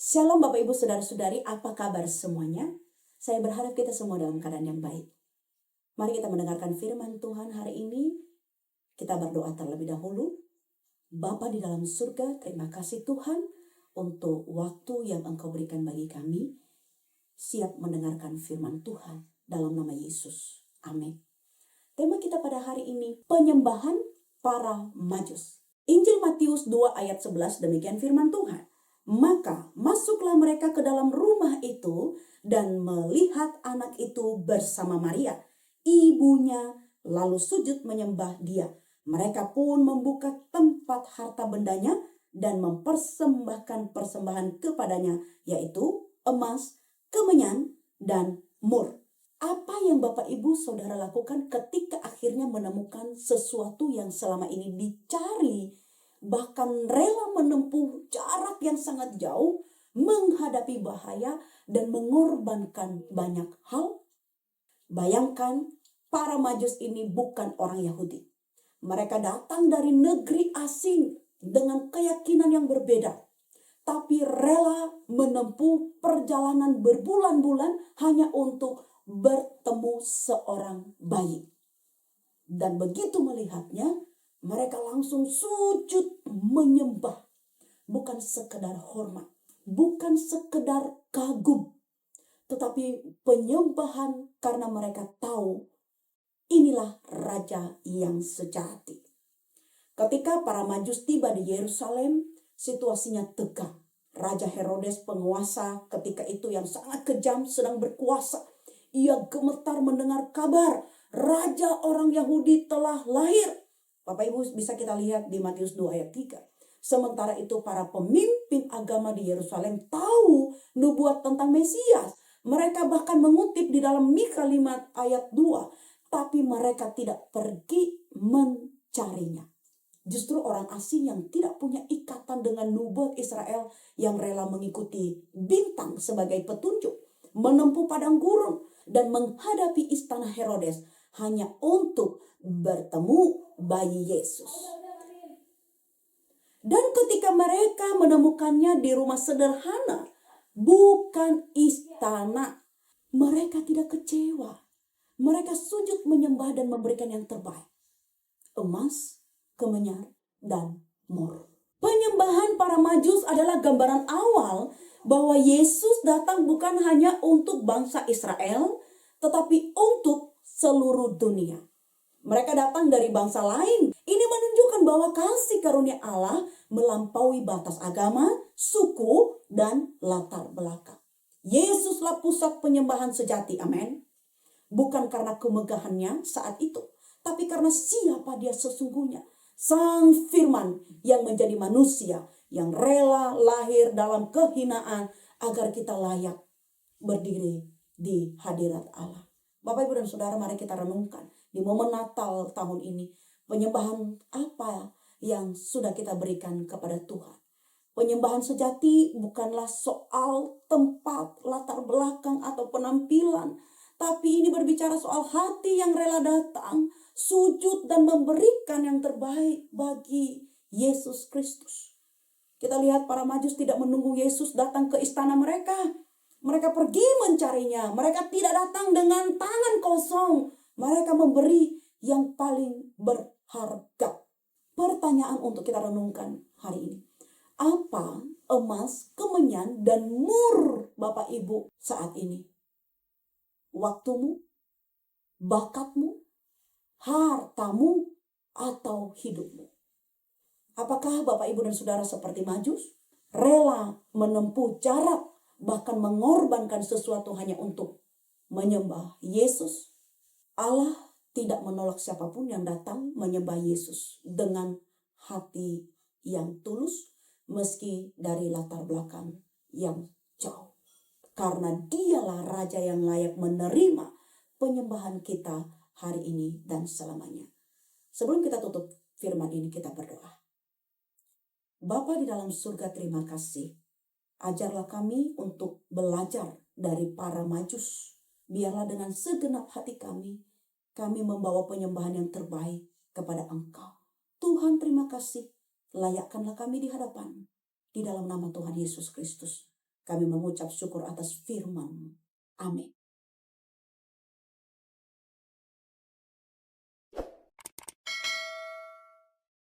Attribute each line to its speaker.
Speaker 1: Shalom Bapak Ibu Saudara-saudari, apa kabar semuanya? Saya berharap kita semua dalam keadaan yang baik. Mari kita mendengarkan firman Tuhan hari ini. Kita berdoa terlebih dahulu. Bapa di dalam surga, terima kasih Tuhan untuk waktu yang Engkau berikan bagi kami. Siap mendengarkan firman Tuhan dalam nama Yesus. Amin. Tema kita pada hari ini, penyembahan para Majus. Injil Matius 2 ayat 11, demikian firman Tuhan. Maka masuklah mereka ke dalam rumah itu dan melihat anak itu bersama Maria, ibunya, lalu sujud menyembah dia. Mereka pun membuka tempat harta bendanya dan mempersembahkan persembahan kepadanya, yaitu emas, kemenyan, dan mur. Apa yang Bapak Ibu Saudara lakukan ketika akhirnya menemukan sesuatu yang selama ini dicari, bahkan rela menempuh jarak yang sangat jauh, menghadapi bahaya dan mengorbankan banyak hal? Bayangkan, para Majus ini bukan orang Yahudi. Mereka datang dari negeri asing dengan keyakinan yang berbeda, tapi rela menempuh perjalanan berbulan-bulan hanya untuk bertemu seorang bayi. Dan begitu melihatnya, mereka langsung sujud menyembah. Bukan sekedar hormat, bukan sekedar kagum, tetapi penyembahan karena mereka tahu inilah raja yang sejati. Ketika para Majus tiba di Yerusalem, situasinya tegang. Raja Herodes, penguasa ketika itu yang sangat kejam, sedang berkuasa. Ia gemetar mendengar kabar raja orang Yahudi telah lahir. Bapak Ibu bisa kita lihat di Matius 2 ayat 3. Sementara itu para pemimpin agama di Yerusalem tahu nubuat tentang Mesias. Mereka bahkan mengutip di dalam Mikha 5 ayat 2. Tapi mereka tidak pergi mencarinya. Justru orang asing yang tidak punya ikatan dengan nubuat Israel yang rela mengikuti bintang sebagai petunjuk, menempuh padang gurun dan menghadapi istana Herodes hanya untuk bertemu bayi Yesus. Dan ketika mereka menemukannya di rumah sederhana, bukan istana, mereka tidak kecewa. Mereka sujud menyembah dan memberikan yang terbaik. Emas, kemenyan, dan mur. Penyembahan para Majus adalah gambaran awal bahwa Yesus datang bukan hanya untuk bangsa Israel, tetapi untuk seluruh dunia. Mereka datang dari bangsa lain. Ini menunjukkan bahwa kasih karunia Allah melampaui batas agama, suku, dan latar belakang. Yesuslah pusat penyembahan sejati, amin. Bukan karena kemegahannya saat itu, tapi karena siapa dia sesungguhnya. Sang Firman yang menjadi manusia, yang rela lahir dalam kehinaan agar kita layak berdiri di hadirat Allah. Bapak, Ibu, dan Saudara, mari kita renungkan di momen Natal tahun ini. Penyembahan apa yang sudah kita berikan kepada Tuhan? Penyembahan sejati bukanlah soal tempat, latar belakang, atau penampilan. Tapi ini berbicara soal hati yang rela datang, sujud dan memberikan yang terbaik bagi Yesus Kristus. Kita lihat para Majus tidak menunggu Yesus datang ke istana mereka. Mereka pergi mencarinya. Mereka tidak datang dengan tangan kosong. Mereka memberi yang paling berharga. Pertanyaan untuk kita renungkan hari ini. Apa emas, kemenyan, dan mur Bapak Ibu saat ini? Waktumu, bakatmu, hartamu, atau hidupmu? Apakah Bapak Ibu dan Saudara seperti Majus? Rela menempuh jarak, bahkan mengorbankan sesuatu hanya untuk menyembah Yesus? Allah tidak menolak siapapun yang datang menyembah Yesus dengan hati yang tulus, meski dari latar belakang yang jauh. Karena dialah Raja yang layak menerima penyembahan kita hari ini dan selamanya. Sebelum kita tutup firman ini, kita berdoa. Bapa di dalam surga, terima kasih. Ajarlah kami untuk belajar dari para Majus. Biarlah dengan segenap hati kami membawa penyembahan yang terbaik kepada Engkau. Tuhan, terima kasih. Layakkanlah kami di hadapan-Mu. Di dalam nama Tuhan Yesus Kristus, Kami mengucap syukur atas firman. Amin.